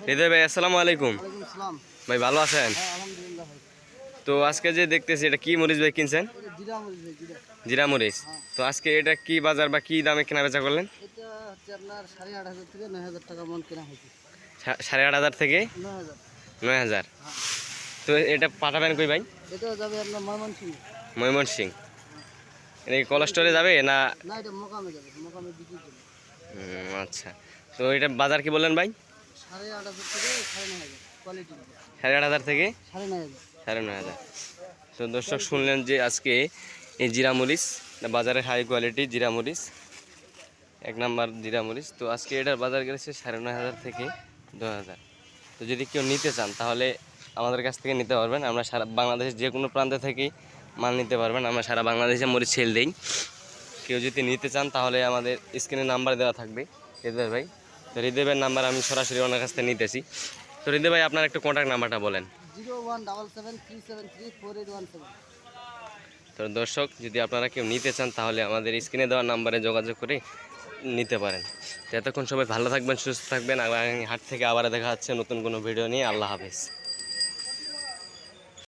হৃদয় ভাই আসসালামু আলাইকুম। ওয়ালাইকুম আসসালাম। ভাই ভালো আছেন? হ্যাঁ, আলহামদুলিল্লাহ ভাই। তো আজকে যে দেখতেছি এটা কি মরিচ ভাই কিনছেন? এটা জিরা মরিচ ভাই, জিরা। জিরা মরিচ। হ্যাঁ। তো আজকে এটা কি বাজার বা কি দামে কেনা বেচা করলেন? এটা হচ্ছে আপনার 8,500 থেকে 9,000 টাকা মন কেনা হয়েছে। 8,500 থেকে 9,000। 9,000। হ্যাঁ। তো এটা পাঠাবেন কই ভাই? এটা যাবে আপনার ময়মনসিংহ। ময়মনসিং। এটা কি কোল্ড স্টোরে যাবে না? না, এটা মোকামে যাবে, মোকামে বিক্রির জন্য। আচ্ছা। তো এটা বাজার কি বললেন ভাই? 8,500 থেকে 9,500 কোয়ালিটি। 8,500 থেকে 9,500। 9,500। তো দর্শক শুনলেন যে আজকে এই জিরা মরিচ বাজারে হাই কোয়ালিটি জিরা মরিচ, 1 নাম্বার জিরা মরিচ। তো আজকে এটার বাজার গেছে 9,500 থেকে 10,000। তো যদি কেউ নিতে চান তাহলে আমাদের কাছ থেকে নিতে পারবেন। আমরা সারা বাংলাদেশের যে কোনো প্রান্ত থেকেই মাল নিতে পারবেন। আমরা সারা বাংলাদেশে মরিচ সেল দিই। কেউ যদি নিতে চান তাহলে আমাদের স্ক্রিনে নাম্বার দেওয়া থাকবে হৃদয় ভাই। তো হৃদয় ভাইয়ের নাম্বার আমি সরাসরি ওনার কাছ থেকে নিতেছি। তো হৃদয় ভাই আপনার একটু কন্ট্যাক্ট নাম্বারটা বলেন। 0177373481 তো দর্শক যদি আপনারা কেউ নিতে চান তাহলে আমাদের স্ক্রিনে দেওয়া নাম্বারে যোগাযোগ করে নিতে পারেন। তো এতক্ষণ সবাই ভালো থাকবেন, সুস্থ থাকবেন। আগামী হাট থেকে আবার দেখা হচ্ছে নতুন কোনো ভিডিও নিয়ে। আল্লাহ হাফেজ।